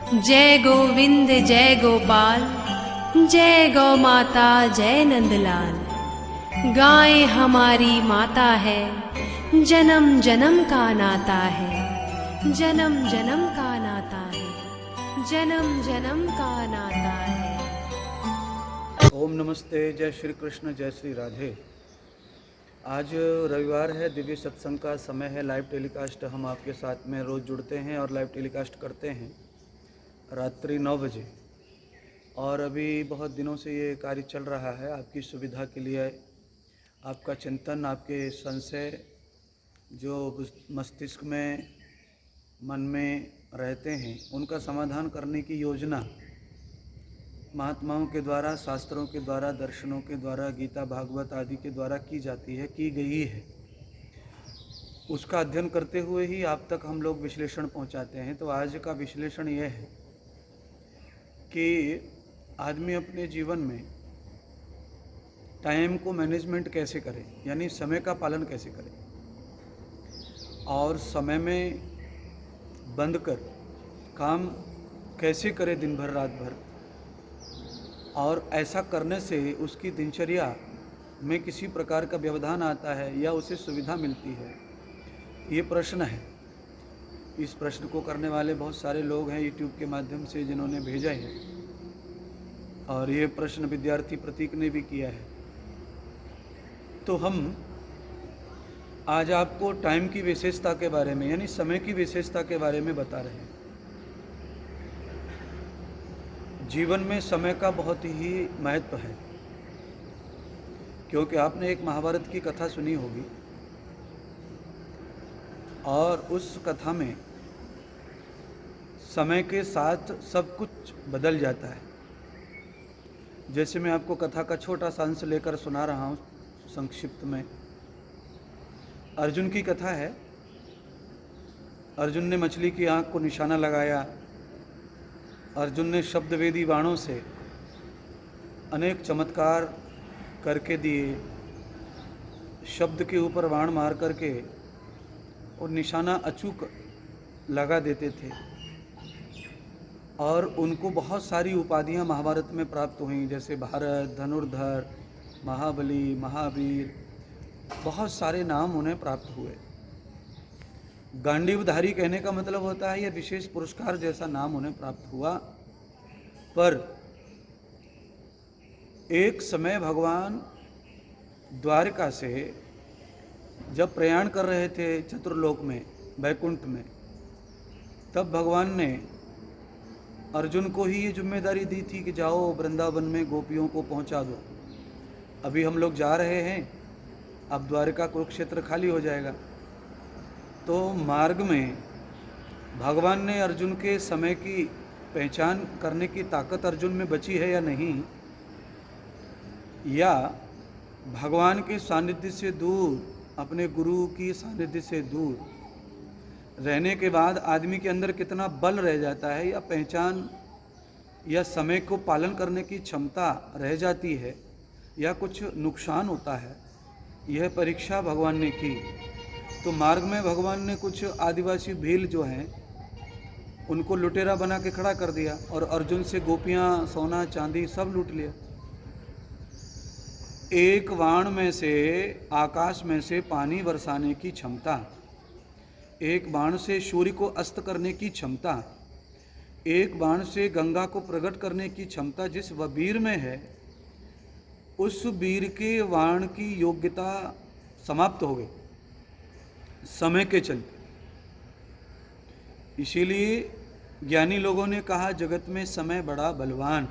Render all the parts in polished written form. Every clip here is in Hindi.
जय गोविंद जय गोपाल, जय गौ माता जय नंदलाल। गाय हमारी माता है, जन्म जन्म का नाता है, जन्म जन्म का नाता है, जन्म जन्म का नाता है। ओम नमस्ते, जय श्री कृष्ण, जय श्री राधे। आज रविवार है, दिव्य सत्संग का समय है। लाइव टेलीकास्ट हम आपके साथ में रोज़ जुड़ते हैं और लाइव टेलीकास्ट करते हैं रात्रि 9 बजे। और अभी बहुत दिनों से ये कार्य चल रहा है आपकी सुविधा के लिए। आपका चिंतन, आपके संशय जो मस्तिष्क में, मन में रहते हैं, उनका समाधान करने की योजना महात्माओं के द्वारा, शास्त्रों के द्वारा, दर्शनों के द्वारा, गीता भागवत आदि के द्वारा की जाती है, की गई है। उसका अध्ययन करते हुए ही आप तक हम लोग विश्लेषण पहुंचाते हैं। तो आज का विश्लेषण यह है कि आदमी अपने जीवन में टाइम को मैनेजमेंट कैसे करे, यानी समय का पालन कैसे करे, और समय में बंद कर काम कैसे करे दिन भर रात भर, और ऐसा करने से उसकी दिनचर्या में किसी प्रकार का व्यवधान आता है या उसे सुविधा मिलती है। ये प्रश्न है। इस प्रश्न को करने वाले बहुत सारे लोग हैं यूट्यूब के माध्यम से जिन्होंने भेजा है, और ये प्रश्न विद्यार्थी प्रतीक ने भी किया है। तो हम आज आपको टाइम की विशेषता के बारे में, यानी समय की विशेषता के बारे में बता रहे हैं। जीवन में समय का बहुत ही महत्व है, क्योंकि आपने एक महाभारत की कथा सुनी होगी, और उस कथा में समय के साथ सब कुछ बदल जाता है। जैसे मैं आपको कथा का छोटा सा अंश लेकर सुना रहा हूँ संक्षिप्त में। अर्जुन की कथा है। अर्जुन ने मछली की आँख को निशाना लगाया। अर्जुन ने शब्दवेदी बाणों से अनेक चमत्कार करके दिए। शब्द के ऊपर बाण मार करके और निशाना अचूक लगा देते थे, और उनको बहुत सारी उपाधियां महाभारत में प्राप्त हुई, जैसे भारत, धनुर्धर, महाबली, महावीर, बहुत सारे नाम उन्हें प्राप्त हुए। गांडीवधारी कहने का मतलब होता है यह विशेष पुरस्कार जैसा नाम उन्हें प्राप्त हुआ। पर एक समय भगवान द्वारका से जब प्रयाण कर रहे थे चतुर्लोक में, वैकुंठ में, तब भगवान ने अर्जुन को ही ये जिम्मेदारी दी थी कि जाओ वृंदावन में गोपियों को पहुंचा दो। अभी हम लोग जा रहे हैं, अब द्वारका कुरुक्षेत्र खाली हो जाएगा। तो मार्ग में भगवान ने अर्जुन के समय की पहचान करने की ताकत अर्जुन में बची है या नहीं, या भगवान के सानिध्य से दूर, अपने गुरु की सानिध्य से दूर रहने के बाद आदमी के अंदर कितना बल रह जाता है, या पहचान या समय को पालन करने की क्षमता रह जाती है, या कुछ नुकसान होता है, यह परीक्षा भगवान ने की। तो मार्ग में भगवान ने कुछ आदिवासी भील जो हैं उनको लुटेरा बना के खड़ा कर दिया, और अर्जुन से गोपियां, सोना चांदी सब लूट लिया। एक बाण में से, आकाश में से पानी बरसाने की क्षमता, एक बाण से सूर्य को अस्त करने की क्षमता, एक बाण से गंगा को प्रकट करने की क्षमता जिस वीर में है, उस वीर के बाण की योग्यता समाप्त हो गई समय के चलते। इसीलिए ज्ञानी लोगों ने कहा जगत में समय बड़ा बलवान,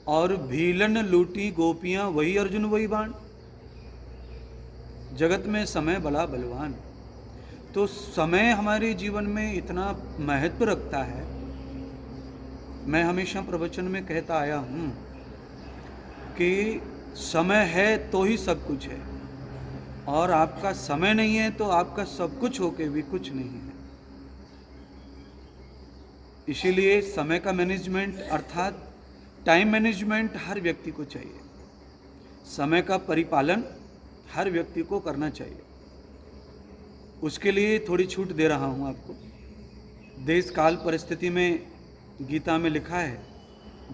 और भीलन लूटी गोपियां वही अर्जुन वही बाण। जगत में समय बड़ा बलवान। तो समय हमारे जीवन में इतना महत्व रखता है। मैं हमेशा प्रवचन में कहता आया हूँ कि समय है तो ही सब कुछ है, और आपका समय नहीं है तो आपका सब कुछ होके भी कुछ नहीं है। इसीलिए समय का मैनेजमेंट अर्थात टाइम मैनेजमेंट हर व्यक्ति को चाहिए। समय का परिपालन हर व्यक्ति को करना चाहिए। उसके लिए थोड़ी छूट दे रहा हूँ आपको। देश काल परिस्थिति में गीता में लिखा है,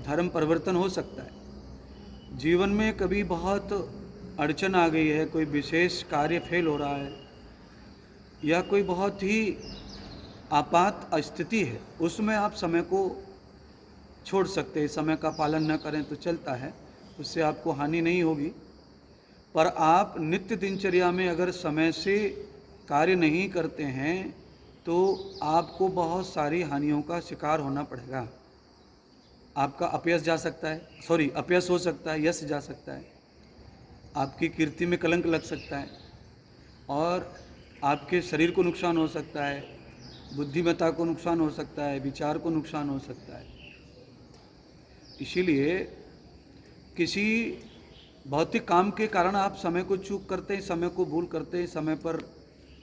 धर्म परिवर्तन हो सकता है। जीवन में कभी बहुत अड़चन आ गई है, कोई विशेष कार्य फेल हो रहा है या कोई बहुत ही आपात स्थिति है, उसमें आप समय को छोड़ सकते हैं। समय का पालन न करें तो चलता है, उससे आपको हानि नहीं होगी। पर आप नित्य दिनचर्या में अगर समय से कार्य नहीं करते हैं तो आपको बहुत सारी हानियों का शिकार होना पड़ेगा। आपका अपयश जा सकता है, अपयश हो सकता है, यश जा सकता है, आपकी कीर्ति में कलंक लग सकता है और आपके शरीर को नुकसान हो सकता है, बुद्धिमत्ता को नुकसान हो सकता है, विचार को नुकसान हो सकता है। इसीलिए किसी भौतिक काम के कारण आप समय को चूक करते हैं, समय को भूल करते हैं, समय पर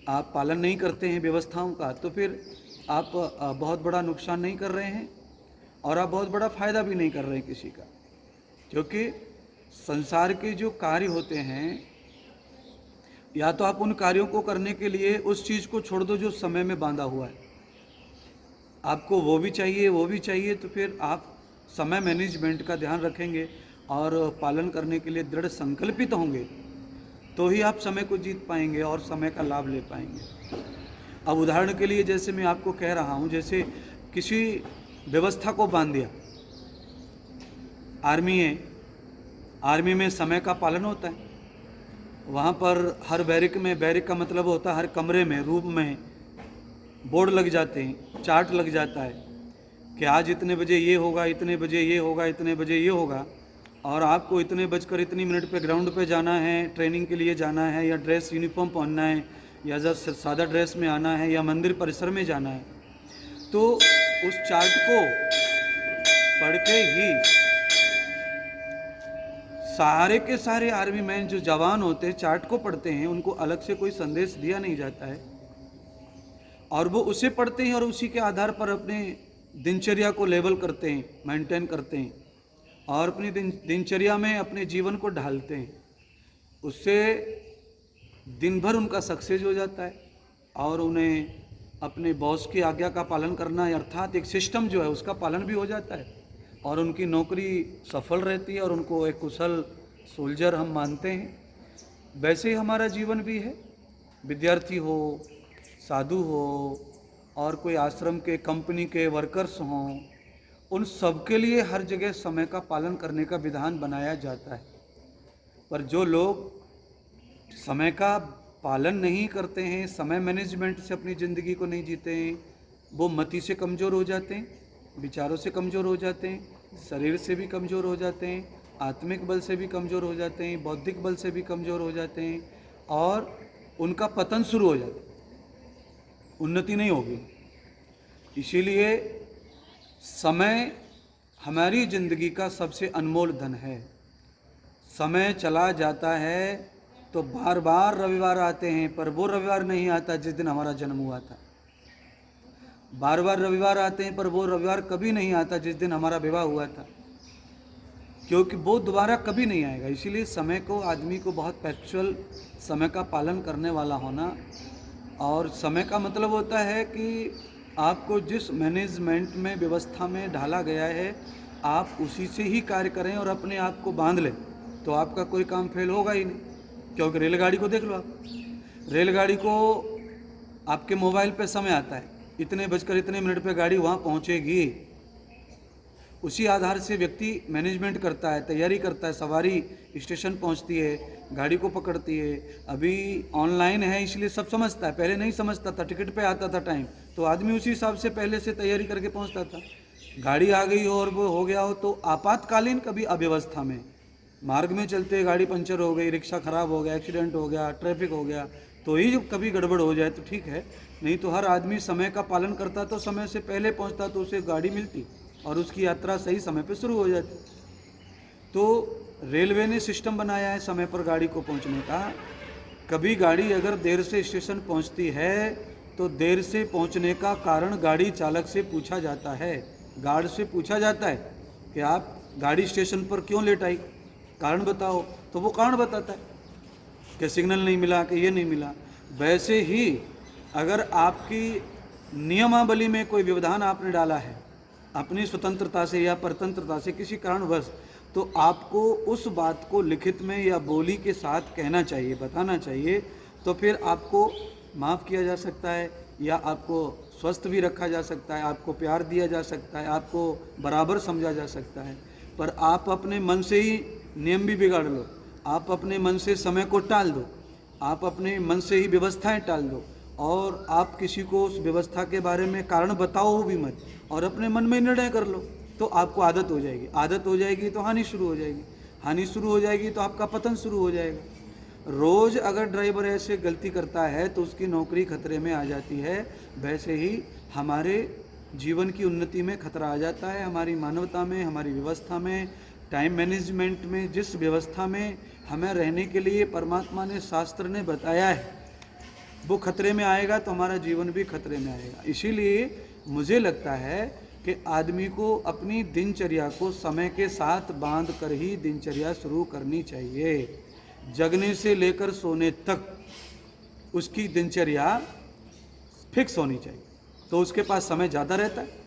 आप पालन नहीं करते हैं व्यवस्थाओं का, तो फिर आप बहुत बड़ा नुकसान नहीं कर रहे हैं और आप बहुत बड़ा फ़ायदा भी नहीं कर रहे हैं किसी का। क्योंकि संसार के जो कार्य होते हैं, या तो आप उन कार्यों को करने के लिए उस चीज़ को छोड़ दो जो समय में बांधा हुआ है, आपको वो भी चाहिए, तो फिर आप समय मैनेजमेंट का ध्यान रखेंगे और पालन करने के लिए दृढ़ संकल्पित होंगे, तो ही आप समय को जीत पाएंगे और समय का लाभ ले पाएंगे। अब उदाहरण के लिए जैसे मैं आपको कह रहा हूँ, जैसे किसी व्यवस्था को बांध दिया, आर्मी में समय का पालन होता है। वहाँ पर हर बैरिक का मतलब होता है हर कमरे में, रूम में बोर्ड लग जाते हैं, चार्ट लग जाता है कि आज इतने बजे ये होगा, इतने बजे ये होगा, इतने बजे ये होगा, और आपको इतने बजकर इतनी मिनट पे ग्राउंड पे जाना है, ट्रेनिंग के लिए जाना है, या ड्रेस यूनिफॉर्म पहनना है, या जस्ट सादा ड्रेस में आना है, या मंदिर परिसर में जाना है। तो उस चार्ट को पढ़ के ही सारे के सारे आर्मी मैन जो जवान होते हैं चार्ट को पढ़ते हैं, उनको अलग से कोई संदेश दिया नहीं जाता है और वो उसे पढ़ते हैं और उसी के आधार पर अपने दिनचर्या को लेवल करते हैं, मेंटेन करते हैं और अपनी दिनचर्या में अपने जीवन को ढालते हैं। उससे दिन भर उनका सक्सेस हो जाता है और उन्हें अपने बॉस की आज्ञा का पालन करना, अर्थात एक सिस्टम जो है उसका पालन भी हो जाता है और उनकी नौकरी सफल रहती है और उनको एक कुशल सोल्जर हम मानते हैं। वैसे ही हमारा जीवन भी है, विद्यार्थी हो, साधु हो और कोई आश्रम के, कंपनी के वर्कर्स हों, उन सब के लिए हर जगह समय का पालन करने का विधान बनाया जाता है। पर जो लोग समय का पालन नहीं करते हैं, समय मैनेजमेंट से अपनी ज़िंदगी को नहीं जीते हैं, वो मति से कमज़ोर हो जाते हैं, विचारों से कमज़ोर हो जाते हैं, शरीर से भी कमज़ोर हो जाते हैं, आत्मिक बल से भी कमज़ोर हो जाते हैं, बौद्धिक बल से भी कमज़ोर हो जाते हैं और उनका पतन शुरू हो जाता है, उन्नति नहीं होगी। इसीलिए समय हमारी ज़िंदगी का सबसे अनमोल धन है। समय चला जाता है तो बार बार रविवार आते हैं, पर वो रविवार नहीं आता जिस दिन हमारा जन्म हुआ था। बार बार रविवार आते हैं पर वो रविवार कभी नहीं आता जिस दिन हमारा विवाह हुआ था, क्योंकि वो दोबारा कभी नहीं आएगा। इसीलिए समय को, आदमी को बहुत फैक्चुअल समय का पालन करने वाला होना, और समय का मतलब होता है कि आपको जिस मैनेजमेंट में, व्यवस्था में ढाला गया है, आप उसी से ही कार्य करें और अपने आप को बांध लें, तो आपका कोई काम फेल होगा ही नहीं। क्योंकि रेलगाड़ी को देख लो आप, रेलगाड़ी को आपके मोबाइल पे समय आता है, इतने बजकर इतने मिनट पे गाड़ी वहाँ पहुँचेगी। उसी आधार से व्यक्ति मैनेजमेंट करता है, तैयारी करता है, सवारी स्टेशन पहुँचती है, गाड़ी को पकड़ती है। अभी ऑनलाइन है इसलिए सब समझता है, पहले नहीं समझता था, टिकट पे आता था टाइम, तो आदमी उसी हिसाब से पहले से तैयारी करके पहुँचता था। गाड़ी आ गई हो और वो हो गया हो तो आपातकालीन कभी अव्यवस्था में, मार्ग में चलते गाड़ी पंचर हो गई, रिक्शा ख़राब हो गया, एक्सीडेंट हो गया, ट्रैफिक हो गया, तो ही जब कभी गड़बड़ हो जाए तो ठीक है, नहीं तो हर आदमी समय का पालन करता तो समय से पहले पहुंचता तो उसे गाड़ी मिलती और उसकी यात्रा सही समय पर शुरू हो जाती। तो रेलवे ने सिस्टम बनाया है समय पर गाड़ी को पहुंचने का। कभी गाड़ी अगर देर से स्टेशन पहुंचती है तो देर से पहुंचने का कारण गाड़ी चालक से पूछा जाता है, गार्ड से पूछा जाता है कि आप गाड़ी स्टेशन पर क्यों लेट आई, कारण बताओ, तो वो कारण बताता है कि सिग्नल नहीं मिला, कि ये नहीं मिला। वैसे ही अगर आपकी नियमावली में कोई व्यवधान आपने डाला है अपनी स्वतंत्रता से या परतंत्रता से किसी कारणवश, तो आपको उस बात को लिखित में या बोली के साथ कहना चाहिए, बताना चाहिए, तो फिर आपको माफ़ किया जा सकता है या आपको स्वस्थ भी रखा जा सकता है, आपको प्यार दिया जा सकता है, आपको बराबर समझा जा सकता है। पर आप अपने मन से ही नियम भी बिगाड़ लो, आप अपने मन से समय को टाल दो, आप अपने मन से ही व्यवस्थाएं टाल दो, और आप किसी को उस व्यवस्था के बारे में कारण बताओ भी मत और अपने मन में निर्णय कर लो, तो आपको आदत हो जाएगी। आदत हो जाएगी तो हानि शुरू हो जाएगी, हानि शुरू हो जाएगी तो आपका पतन शुरू हो जाएगा। रोज़ अगर ड्राइवर ऐसे गलती करता है तो उसकी नौकरी खतरे में आ जाती है, वैसे ही हमारे जीवन की उन्नति में खतरा आ जाता है, हमारी मानवता में, हमारी व्यवस्था में, टाइम मैनेजमेंट में, जिस व्यवस्था में हमें रहने के लिए परमात्मा ने, शास्त्र ने बताया है, वो खतरे में आएगा तो हमारा जीवन भी खतरे में आएगा। इसीलिए मुझे लगता है कि आदमी को अपनी दिनचर्या को समय के साथ बांध कर ही दिनचर्या शुरू करनी चाहिए। जगने से लेकर सोने तक उसकी दिनचर्या फिक्स होनी चाहिए, तो उसके पास समय ज़्यादा रहता है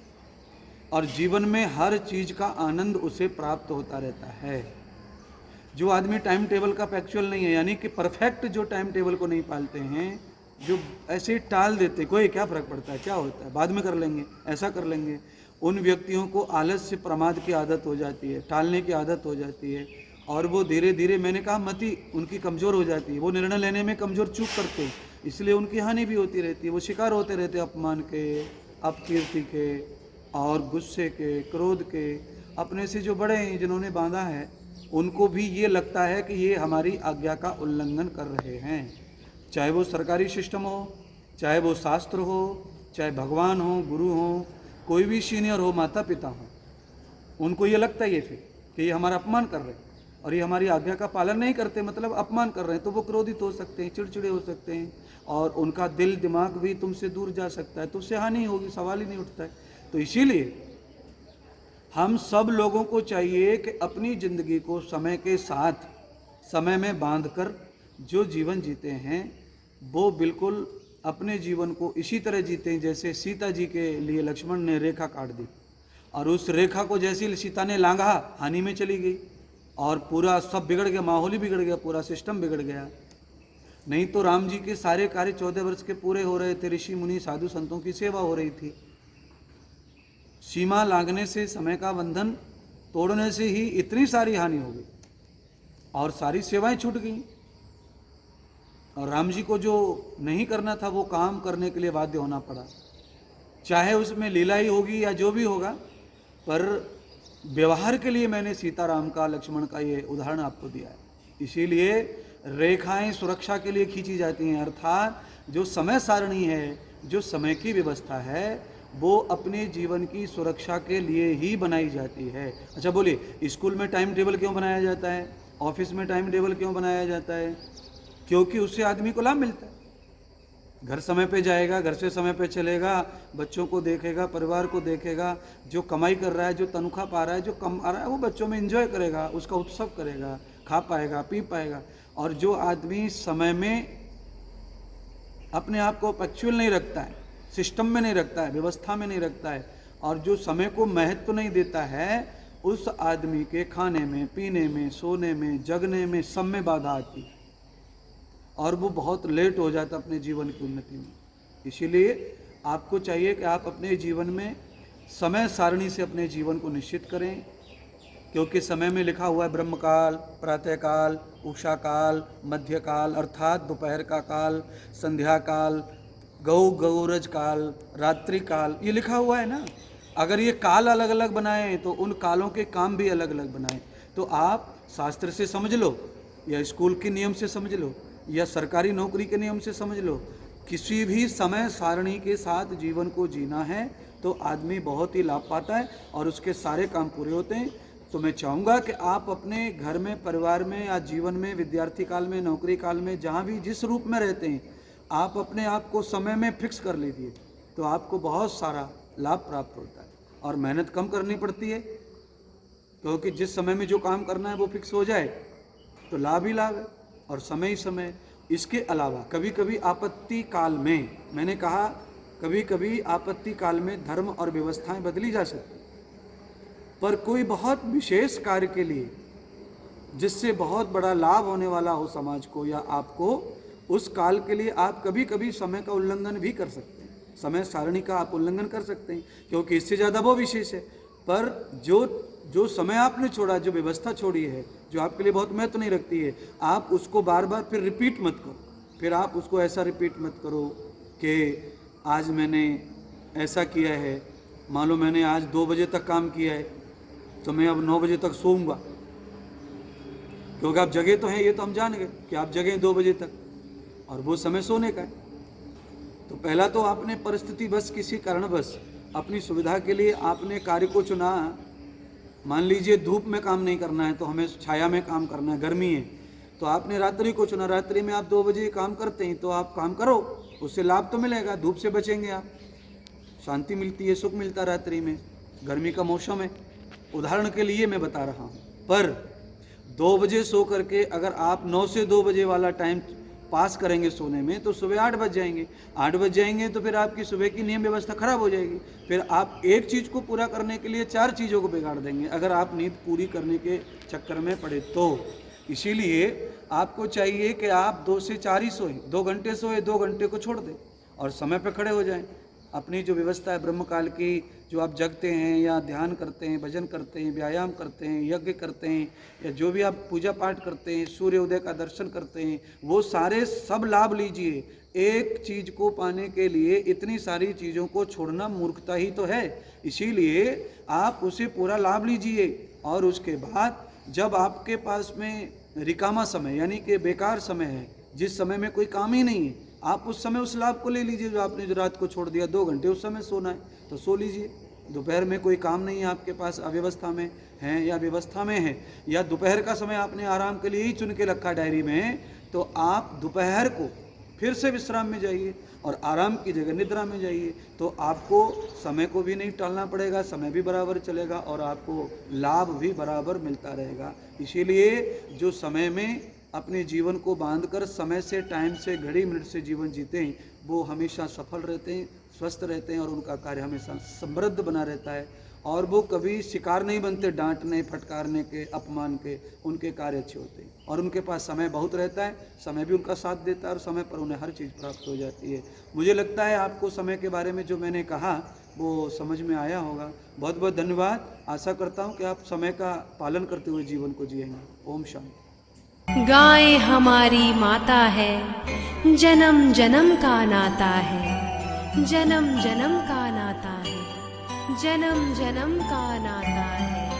और जीवन में हर चीज़ का आनंद उसे प्राप्त होता रहता है। जो आदमी टाइम टेबल का पैक्चुअल नहीं है, यानी कि परफेक्ट जो टाइम टेबल को नहीं पालते हैं, जो ऐसे टाल देते, कोई क्या फ़र्क पड़ता है, क्या होता है, बाद में कर लेंगे, ऐसा कर लेंगे, उन व्यक्तियों को आलस्य प्रमाद की आदत हो जाती है, टालने की आदत हो जाती है, और वो धीरे धीरे, मैंने कहा, मति उनकी कमज़ोर हो जाती है, वो निर्णय लेने में कमज़ोर चूक करते हैं, इसलिए उनकी हानि भी होती रहती है, वो शिकार होते रहते हैं अपमान के, अपकीर्ति के और गुस्से के, क्रोध के। अपने से जो बड़े हैं, जिन्होंने बांधा है, उनको भी ये लगता है कि ये हमारी आज्ञा का उल्लंघन कर रहे हैं, चाहे वो सरकारी सिस्टम हो, चाहे वो शास्त्र हो, चाहे भगवान हो, गुरु हो, कोई भी सीनियर हो, माता पिता हो, उनको ये लगता है ये फिर कि ये हमारा अपमान कर रहे हैं और ये हमारी आज्ञा का पालन नहीं करते, मतलब अपमान कर रहे हैं, तो वो क्रोधित हो सकते हैं, चिड़चिड़े हो सकते हैं और उनका दिल दिमाग भी तुमसे दूर जा सकता है, तो उससे हानि होगी, सवाल ही नहीं उठता है। तो इसीलिए हम सब लोगों को चाहिए कि अपनी ज़िंदगी को समय के साथ, समय में बांधकर जो जीवन जीते हैं, वो बिल्कुल अपने जीवन को इसी तरह जीते हैं जैसे सीता जी के लिए लक्ष्मण ने रेखा काट दी, और उस रेखा को जैसी सीता ने लांघा, हानि में चली गई और पूरा सब बिगड़ गया, माहौल ही बिगड़ गया, पूरा सिस्टम बिगड़ गया। नहीं तो राम जी के सारे कार्य 14 वर्ष के पूरे हो रहे थे, ऋषि मुनि साधु संतों की सेवा हो रही थी। सीमा लांघने से, समय का बंधन तोड़ने से ही इतनी सारी हानि हो गई और सारी सेवाएं छूट गई, और राम जी को जो नहीं करना था वो काम करने के लिए बाध्य होना पड़ा, चाहे उसमें लीला ही होगी या जो भी होगा, पर व्यवहार के लिए मैंने सीताराम का, लक्ष्मण का ये उदाहरण आपको दिया है। इसीलिए रेखाएं सुरक्षा के लिए खींची जाती हैं, अर्थात जो समय सारणी है, जो समय की व्यवस्था है, वो अपने जीवन की सुरक्षा के लिए ही बनाई जाती है। अच्छा बोलिए, स्कूल में टाइम टेबल क्यों बनाया जाता है, ऑफिस में टाइम टेबल क्यों बनाया जाता है? क्योंकि उससे आदमी को लाभ मिलता है। घर समय पे जाएगा, घर से समय पे चलेगा, बच्चों को देखेगा, परिवार को देखेगा, जो कमाई कर रहा है, जो तनख्वाह पा रहा है, जो कमा रहा है, वो बच्चों में एंजॉय करेगा, उसका उत्सव करेगा, खा पाएगा, पी पाएगा। और जो आदमी समय में अपने आप को पंक्चुअल नहीं रखता है, सिस्टम में नहीं रखता है, व्यवस्था में नहीं रखता है, और जो समय को महत्व नहीं देता है, उस आदमी के खाने में, पीने में, सोने में, जगने में, सब में बाधा आती है और वो बहुत लेट हो जाता अपने जीवन की उन्नति में। इसीलिए आपको चाहिए कि आप अपने जीवन में समय सारणी से अपने जीवन को निश्चित करें, क्योंकि समय में लिखा हुआ है ब्रह्मकाल, प्रातःकाल, उषा काल, मध्यकाल अर्थात दोपहर का काल, संध्या काल, गौरज काल, रात्रि काल, ये लिखा हुआ है ना। अगर ये काल अलग अलग बनाए तो उन कालों के काम भी अलग अलग बनाए। तो आप शास्त्र से समझ लो या स्कूल के नियम से समझ लो या सरकारी नौकरी के नियम से समझ लो, किसी भी समय सारणी के साथ जीवन को जीना है तो आदमी बहुत ही लाभ पाता है और उसके सारे काम पूरे होते हैं। तो मैं चाहूँगा कि आप अपने घर में, परिवार में या जीवन में, विद्यार्थी काल में, नौकरी काल में, जहाँ भी जिस रूप में रहते हैं, आप अपने आप को समय में फिक्स कर लीजिए, तो आपको बहुत सारा लाभ प्राप्त होता है और मेहनत कम करनी पड़ती है, क्योंकि जिस समय में जो काम करना है वो फिक्स हो जाए तो लाभ ही लाभ है और समय ही समय। इसके अलावा कभी कभी आपत्ति काल में, मैंने कहा कभी कभी आपत्ति काल में धर्म और व्यवस्थाएं बदली जा सकती, पर कोई बहुत विशेष कार्य के लिए जिससे बहुत बड़ा लाभ होने वाला हो समाज को या आपको, उस काल के लिए आप कभी कभी समय का उल्लंघन भी कर सकते हैं, समय सारणी का आप उल्लंघन कर सकते हैं, क्योंकि इससे ज़्यादा वो विशेष है। पर जो समय आपने छोड़ा, जो व्यवस्था छोड़ी है, जो आपके लिए बहुत महत्व नहीं रखती है, आप उसको बार बार फिर रिपीट मत करो। फिर आप उसको ऐसा रिपीट मत करो कि आज मैंने ऐसा किया है, मान लो मैंने आज 2 बजे तक काम किया है तो मैं अब 9 बजे तक सोऊंगा, क्योंकि आप जगह तो हैं, ये तो हम जान गए कि आप जगह 2 बजे तक और वो समय सोने का है। तो पहला तो आपने परिस्थिति बस, किसी कारणवश अपनी सुविधा के लिए आपने कार्य को चुना। मान लीजिए धूप में काम नहीं करना है तो हमें छाया में काम करना है, गर्मी है, तो आपने रात्रि को चुना। रात्रि में आप 2 बजे काम करते हैं तो आप काम करो, उससे लाभ तो मिलेगा, धूप से बचेंगे आप, शांति मिलती है, सुख मिलता रात्रि में, गर्मी का मौसम है, उदाहरण के लिए मैं बता रहा हूँ। पर 2 बजे सो करके अगर आप 9 से 2 बजे वाला टाइम पास करेंगे सोने में तो सुबह 8 बज जाएंगे। 8 बज जाएंगे तो फिर आपकी सुबह की नियम व्यवस्था खराब हो जाएगी। फिर आप एक चीज़ को पूरा करने के लिए 4 चीज़ों को बिगाड़ देंगे अगर आप नींद पूरी करने के चक्कर में पड़े तो। इसीलिए आपको चाहिए कि आप 2 से 4 ही सोएं, 2 घंटे सोए, 2 घंटे को छोड़ दें और समय पर खड़े हो जाएं। अपनी जो व्यवस्था है ब्रह्मकाल की, जो आप जगते हैं या ध्यान करते हैं, भजन करते हैं, व्यायाम करते हैं, यज्ञ करते हैं, या जो भी आप पूजा पाठ करते हैं, सूर्य उदय का दर्शन करते हैं, वो सारे सब लाभ लीजिए। एक चीज़ को पाने के लिए इतनी सारी चीज़ों को छोड़ना मूर्खता ही तो है। इसीलिए आप उसे पूरा लाभ लीजिए और उसके बाद जब आपके पास में रिकामा समय यानी कि बेकार समय है, जिस समय में कोई काम ही नहीं है, आप उस समय उस लाभ को ले लीजिए। जो आपने जो रात को छोड़ दिया 2 घंटे उस समय सोना है तो सो लीजिए। दोपहर में कोई काम नहीं है आपके पास, अव्यवस्था में हैं या व्यवस्था में है, या दोपहर का समय आपने आराम के लिए ही चुन के रखा डायरी में, तो आप दोपहर को फिर से विश्राम में जाइए और आराम की जगह निद्रा में जाइए। तो आपको समय को भी नहीं टालना पड़ेगा, समय भी बराबर चलेगा और आपको लाभ भी बराबर मिलता रहेगा। इसीलिए जो समय में अपने जीवन को बांधकर समय से, टाइम से, घड़ी मिनट से जीवन जीते हैं, वो हमेशा सफल रहते हैं, स्वस्थ रहते हैं और उनका कार्य हमेशा समृद्ध बना रहता है और वो कभी शिकार नहीं बनते डांटने, फटकारने के, अपमान के। उनके कार्य अच्छे होते हैं और उनके पास समय बहुत रहता है, समय भी उनका साथ देता है और समय पर उन्हें हर चीज़ प्राप्त हो जाती है। मुझे लगता है आपको समय के बारे में जो मैंने कहा वो समझ में आया होगा। बहुत बहुत धन्यवाद। आशा करता हूँ कि आप समय का पालन करते हुए जीवन को जिएंगे। ओम शांति। गाय हमारी माता है, जन्म जन्म का नाता है, जन्म जन्म का नाता है, जन्म जन्म का नाता है।